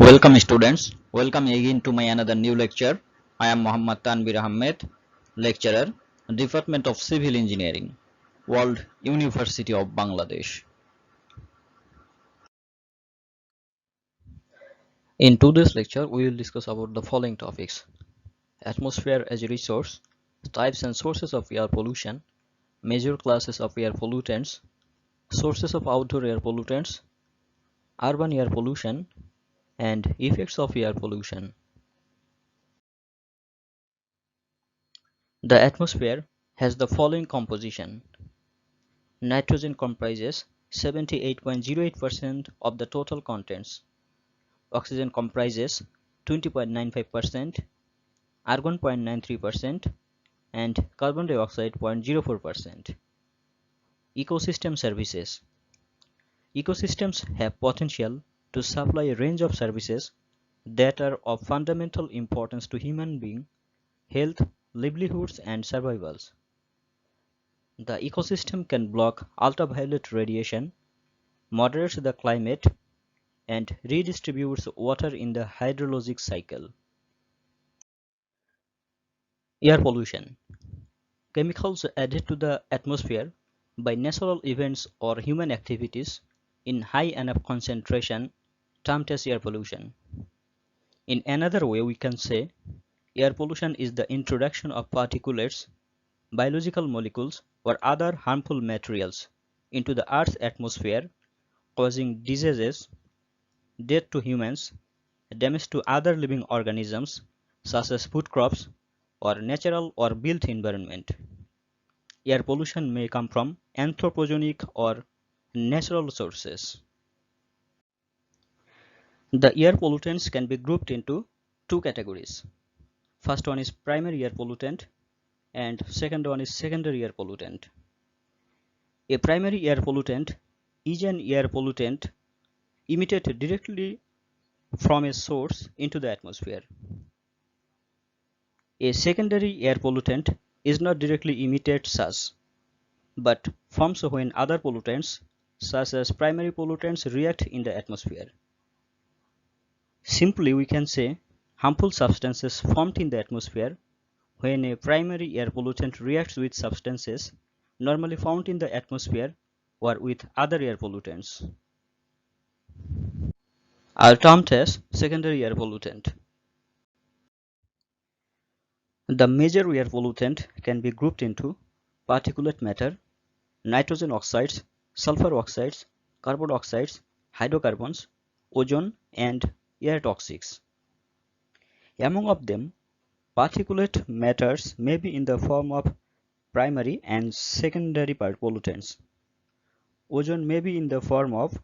Welcome students, welcome again to my another new lecture. I am Muhammad Tanbir Ahmed, lecturer, Department of Civil Engineering, World University of Bangladesh. In today's lecture, we will discuss about the following topics: atmosphere as a resource, types and sources of air pollution, major classes of air pollutants, sources of outdoor air pollutants, urban air pollution, and effects of air pollution. The atmosphere has the following composition. Nitrogen comprises 78.08% of the total contents. Oxygen comprises 20.95%, argon 0.93%, and carbon dioxide 0.04%. Ecosystem services. Ecosystems have potential to supply a range of services that are of fundamental importance to human being health, livelihoods, and survivals. The ecosystem can block ultraviolet radiation, moderates the climate, and redistributes water in the hydrologic cycle. Air pollution. Chemicals added to the atmosphere by natural events or human activities in high enough concentration termed as air pollution. In another way, we can say air pollution is the introduction of particulates, biological molecules, or other harmful materials into the Earth's atmosphere, causing diseases, death to humans, damage to other living organisms such as food crops or natural or built environment. Air pollution may come from anthropogenic or natural sources. The air pollutants can be grouped into two categories. First one is primary air pollutant and second one is secondary air pollutant. A primary air pollutant is an air pollutant emitted directly from a source into the atmosphere. A secondary air pollutant is not directly emitted such, but forms when other pollutants, such as primary pollutants, react in the atmosphere. Simply, we can say harmful substances formed in the atmosphere when a primary air pollutant reacts with substances normally found in the atmosphere or with other air pollutants are termed as secondary air pollutant. The major air pollutant can be grouped into particulate matter, nitrogen oxides, sulfur oxides, carbon oxides, hydrocarbons, ozone, and air toxics. Among of them, particulate matters may be in the form of primary and secondary pollutants. Ozone may be in the form of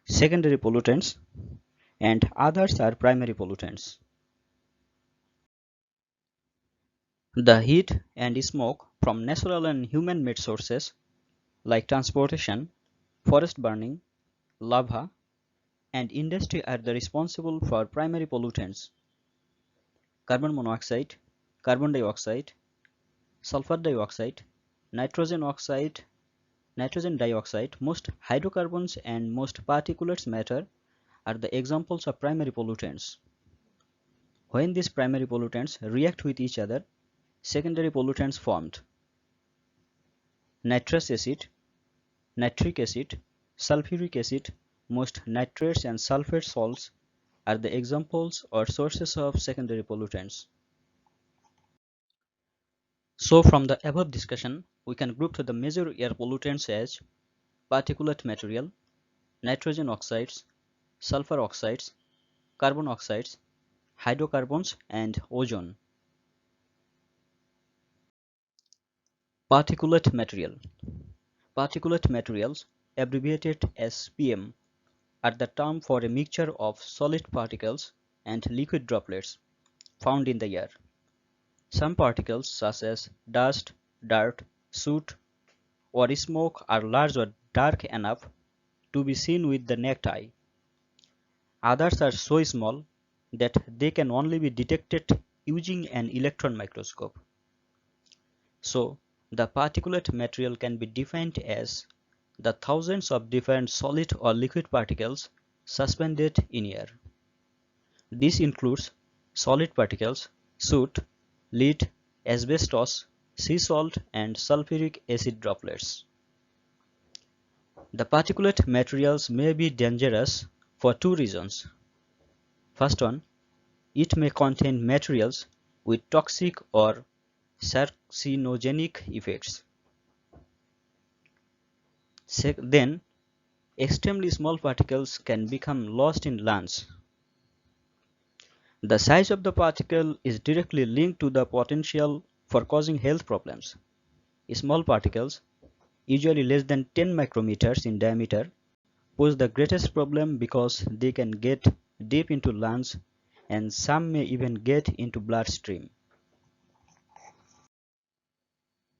secondary pollutants and others are primary pollutants. The heat and smoke from natural and human-made sources like transportation, forest burning, lava, and industry are the responsible for primary pollutants. Carbon monoxide, carbon dioxide, sulfur dioxide, nitrogen oxide, nitrogen dioxide, most hydrocarbons and most particulates matter are the examples of primary pollutants. When these primary pollutants react with each other, secondary pollutants formed. Nitrous acid, nitric acid, sulfuric acid, most nitrates and sulfate salts are the examples or sources of secondary pollutants. So from the above discussion, we can group the major air pollutants as particulate material, nitrogen oxides, sulfur oxides, carbon oxides, hydrocarbons, and ozone. Particulate material. Particulate materials, abbreviated as PM, are the term for a mixture of solid particles and liquid droplets found in the air. Some particles such as dust, dirt, soot, or smoke are large or dark enough to be seen with the naked eye. Others are so small that they can only be detected using an electron microscope. So, the particulate material can be defined as the thousands of different solid or liquid particles suspended in air. This includes solid particles, soot, lead, asbestos, sea salt, and sulfuric acid droplets. The particulate materials may be dangerous for two reasons. First one, it may contain materials with toxic or carcinogenic effects. Then, extremely small particles can become lost in lungs. The size of the particle is directly linked to the potential for causing health problems. Small particles, usually less than 10 micrometers in diameter, pose the greatest problem because they can get deep into lungs and some may even get into bloodstream.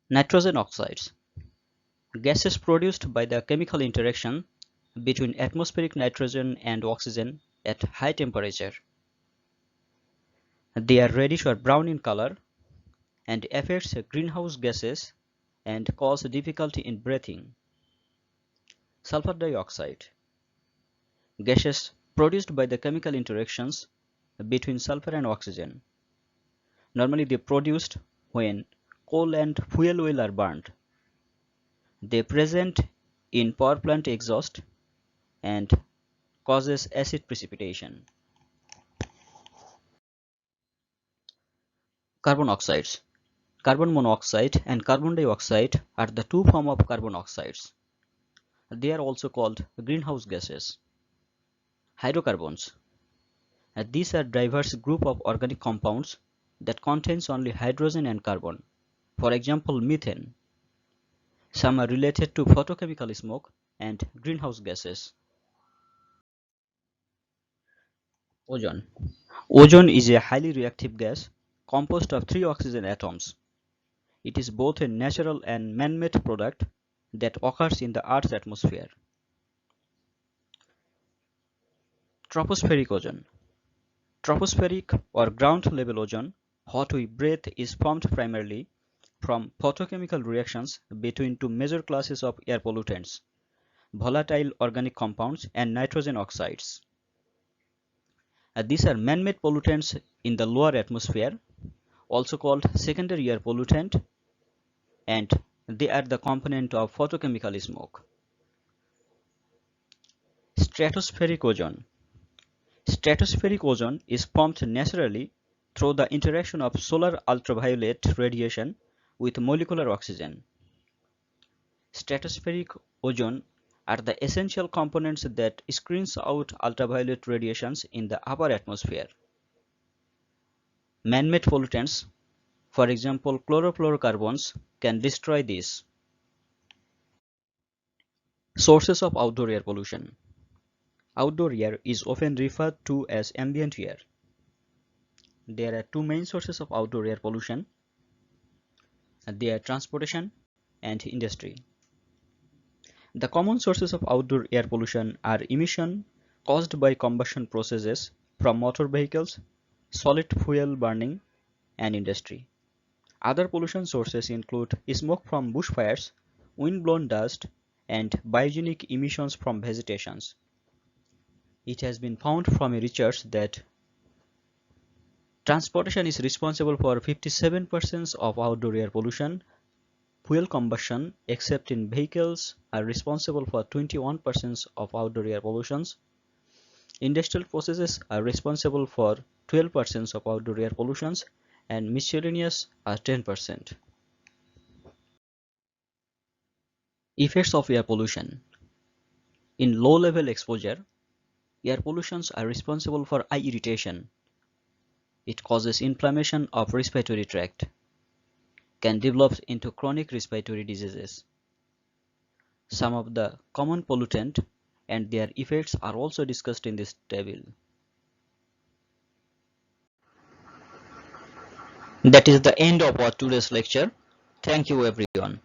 Nitrogen oxides, gases produced by the chemical interaction between atmospheric nitrogen and oxygen at high temperature. They are reddish or brown in color and affects greenhouse gases and cause difficulty in breathing. Sulfur dioxide, gases produced by the chemical interactions between sulfur and oxygen. Normally they are produced when coal and fuel oil are burned. They present in power plant exhaust and causes acid precipitation. Carbon oxides. Carbon monoxide and carbon dioxide are the two forms of carbon oxides. They are also called greenhouse gases. Hydrocarbons. These are diverse group of organic compounds that contains only hydrogen and carbon. For example, methane. Some are related to photochemical smoke and greenhouse gases. Ozone. Ozone is a highly reactive gas composed of three oxygen atoms. It is both a natural and man-made product that occurs in the Earth's atmosphere. Tropospheric ozone. Tropospheric or ground level ozone, what we breathe, is formed primarily from photochemical reactions between two major classes of air pollutants, volatile organic compounds and nitrogen oxides. These are man-made pollutants in the lower atmosphere, also called secondary air pollutant, and they are the component of photochemical smoke. Stratospheric ozone. Stratospheric ozone is formed naturally through the interaction of solar ultraviolet radiation with molecular oxygen. Stratospheric ozone are the essential components that screens out ultraviolet radiations in the upper atmosphere. Man-made pollutants, for example chlorofluorocarbons, can destroy these. Sources of outdoor air pollution. Outdoor air is often referred to as ambient air. There are two main sources of outdoor air pollution. They are transportation and industry. The common sources of outdoor air pollution are emission caused by combustion processes from motor vehicles, solid fuel burning, and industry. Other pollution sources include smoke from bushfires, wind-blown dust, and biogenic emissions from vegetations. It has been found from a research that transportation is responsible for 57% of outdoor air pollution. Fuel combustion, except in vehicles, are responsible for 21% of outdoor air pollution. Industrial processes are responsible for 12% of outdoor air pollution, and miscellaneous are 10%. Effects of air pollution. In low-level exposure, air pollutions are responsible for eye irritation. It causes inflammation of respiratory tract, can develop into chronic respiratory diseases. Some of the common pollutants and their effects are also discussed in this table. That is the end of our today's lecture. Thank you everyone.